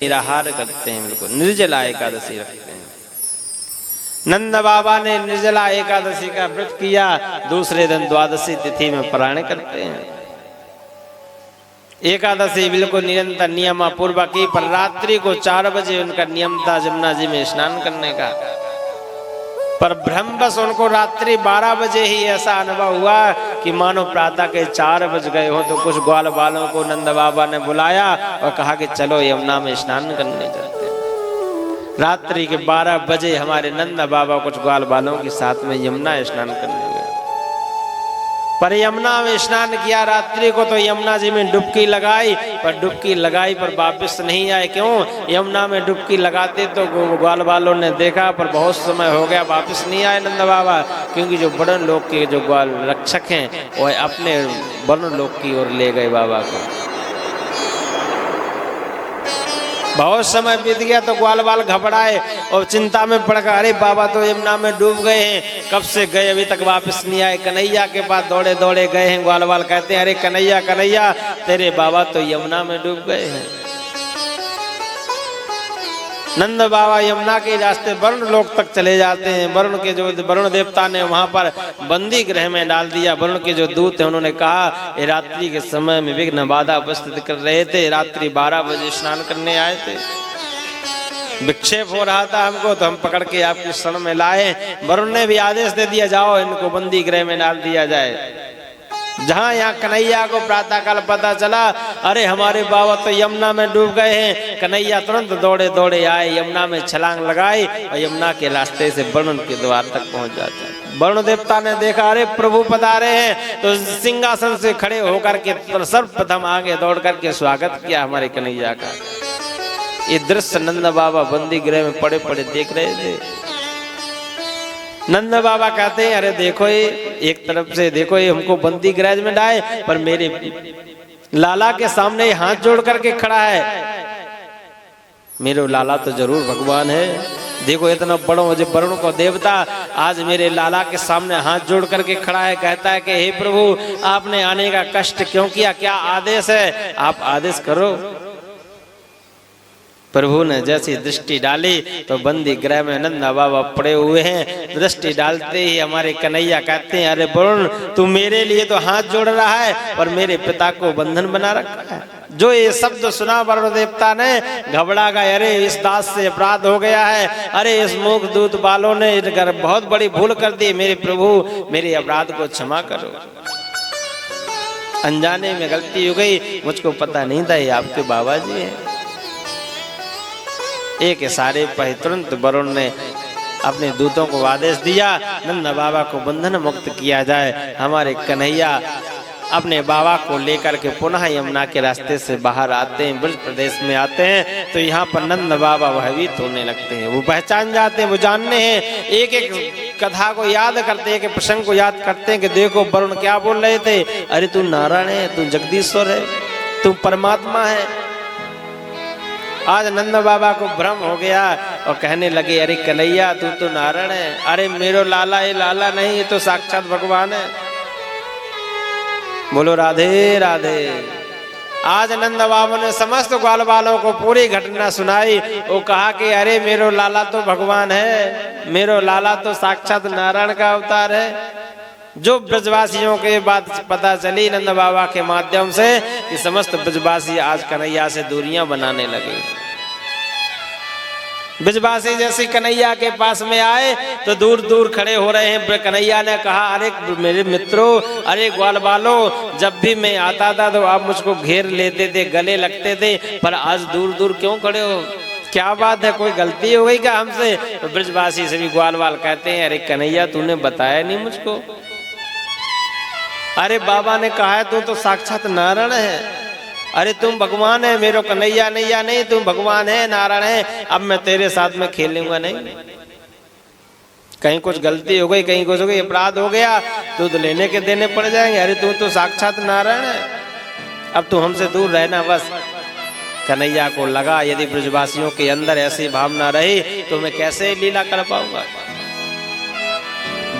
निराहार करते हैं, बिल्कुल निर्जला एकादशी रखते हैं। नंद बाबा ने निर्जला एकादशी का व्रत किया, दूसरे दिन द्वादशी तिथि में पारायण करते हैं। एकादशी बिल्कुल निरंतर नियम पूर्वक ही, पर रात्रि को 4 बजे उनका नियम था जमुना जी में स्नान करने का, पर भ्रमवश उनको रात्रि 12 बजे ही ऐसा अनुभव हुआ कि मानो प्रातः के 4 बज गए हो। तो कुछ ग्वाल बालों को नंद बाबा ने बुलाया और कहा कि चलो यमुना में स्नान करने चलते हैं। रात्रि के 12 बजे हमारे नंद बाबा कुछ ग्वाल बालों के साथ में यमुना स्नान करने गए, पर यमुना में स्नान किया रात्रि को, तो यमुना जी में डुबकी लगाई, पर डुबकी लगाई पर वापस नहीं आए। क्यों? यमुना में डुबकी लगाते तो ग्वाल बालों ने देखा, पर बहुत समय हो गया वापस नहीं आए नंद बाबा, क्योंकि जो वरुण लोक के जो ग्वाल रक्षक हैं वह अपने वरुण लोक की ओर ले गए बाबा को। बहुत समय बीत गया तो ग्वाल बाल घबराए और चिंता में पड़ गए, अरे बाबा तो यमुना में डूब गए हैं, कब से गए अभी तक वापस नहीं आए। कन्हैया के पास दौड़े दौड़े गए हैं। ग्वाल बाल कहते हैं, अरे कन्हैया कन्हैया, तेरे बाबा तो यमुना में डूब गए हैं। नंद बाबा यमुना के रास्ते वरुण लोक तक चले जाते हैं। वरुण के जो वरुण देवता ने वहां पर बंदी गृह में डाल दिया। वरुण के जो दूत हैं उन्होंने कहा, ये रात्रि के समय में विघ्न बाधा उपस्थित कर रहे थे, रात्रि 12 बजे स्नान करने आए थे, विक्षेप हो रहा था हमको, तो हम पकड़ के आपकी शरण में लाए। वरुण ने भी आदेश दे दिया, जाओ इनको बंदी गृह में डाल दिया जाए। जहां यहाँ कन्हैया को प्रातःकाल पता चला, अरे हमारे बाबा तो यमुना में डूब गए हैं, कन्हैया तुरंत दौड़े दौड़े आए, यमुना में छलांग लगाई और यमुना के रास्ते से वरुण के द्वार तक पहुंच जाता है। वरुण देवता ने देखा, अरे प्रभु पधारे हैं, तो सिंहासन से खड़े होकर के सर्वप्रथम आगे दौड़ करके स्वागत किया हमारे कन्हैया का। ये दृश्य नंद बाबा बंदी गृह में पड़े पड़े देख रहे थे। नंद बाबा कहते हैं, अरे देखो ये एक तरफ से देखो, ये हमको बंदी गृह में डाले, पर मेरे लाला के सामने हाथ जोड़ करके खड़ा है। मेरे लाला तो जरूर भगवान है, देखो इतना बड़ो वरुण को देवता आज मेरे लाला के सामने हाथ जोड़ करके खड़ा है। कहता है कि हे प्रभु, आपने आने का कष्ट क्यों किया, क्या आदेश है, आप आदेश करो। प्रभु ने जैसी दृष्टि डाली तो बंदी गृह में नंद बाबा पड़े हुए हैं। दृष्टि डालते ही हमारे कन्हैया कहते हैं, अरे वरुण तू मेरे लिए तो हाथ जोड़ रहा है, पर मेरे पिता को बंधन बना रखा है। जो ये शब्द सुना वरुण देवता ने घबरा गए, अरे इस दास से अपराध हो गया है, अरे इस मूक दूत बालों ने बहुत बड़ी भूल कर दी, मेरे प्रभु मेरे अपराध को क्षमा करो, अनजाने में गलती हो गई, मुझको पता नहीं था ये आपके बाबा जी हैं। एक इशारे पर तुरंत वरुण ने अपने दूतों को आदेश दिया, नंद बाबा को बंधन मुक्त किया जाए। हमारे कन्हैया अपने बाबा को लेकर के पुनः यमुना के रास्ते से बाहर आते हैं, ब्रज प्रदेश में आते हैं, तो यहाँ पर नंद बाबा भयभीत होने लगते हैं। वो पहचान जाते हैं, वो जानने हैं, एक एक कथा को याद करते हैं, एक प्रसंग को याद करते हैं कि देखो वरुण क्या बोल रहे थे, अरे तू नारायण है, तू जगदीश्वर है, तू परमात्मा है। आज नंद बाबा को भ्रम हो गया और कहने लगे, अरे कन्हैया तू तो नारायण है, अरे मेरो लाला ये लाला नहीं, ये तो साक्षात भगवान है। बोलो राधे राधे। आज नंद बाबा ने समस्त ग्वाल बालों को पूरी घटना सुनाई। वो कहा कि अरे मेरो लाला तो भगवान है, मेरो लाला तो साक्षात नारायण का अवतार है। जो ब्रजवासियों के बात पता चली नंद बाबा के माध्यम से कि समस्त ब्रजवासी आज कन्हैया से दूरियां बनाने लगे। ब्रजवासी जैसे कन्हैया के पास में आए तो दूर दूर खड़े हो रहे हैं। कन्हैया ने कहा, अरे मेरे मित्रों, अरे ग्वाल बालों, जब भी मैं आता था तो आप मुझको घेर लेते थे, गले लगते थे, पर आज दूर दूर क्यों खड़े हो, क्या बात है, कोई गलती हो गई क्या हमसे? तो ब्रजवासी से भी ग्वाल बाल कहते हैं, अरे कन्हैया तूने बताया नहीं मुझको, अरे बाबा ने कहा है तू तो साक्षात नारायण है, अरे तुम भगवान है, मेरो कन्हैया नैया नहीं, तुम भगवान है, नारायण है, अब मैं तेरे साथ में खेलूंगा नहीं। कहीं कुछ गलती हो गई, कहीं कुछ हो गई, अपराध हो गया तो लेने के देने पड़ जाएंगे। अरे तू तो साक्षात नारायण है, अब तू हमसे दूर रहना बस। कन्हैया को लगा यदि ब्रजवासियों के अंदर ऐसी भावना रही तो मैं कैसे लीला कर पाऊंगा,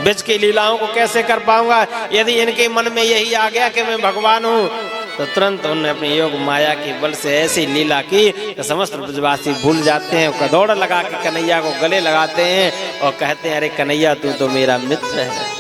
ब्रज की लीलाओं को कैसे कर पाऊंगा। यदि इनके मन में यही आ गया कि मैं भगवान हूँ तो तुरंत उन्होंने अपनी योग माया के बल से ऐसी लीला की कि समस्त ब्रजवासी भूल जाते हैं। दौड़ लगा के कन्हैया को गले लगाते हैं और कहते हैं, अरे कन्हैया तू तो मेरा मित्र है।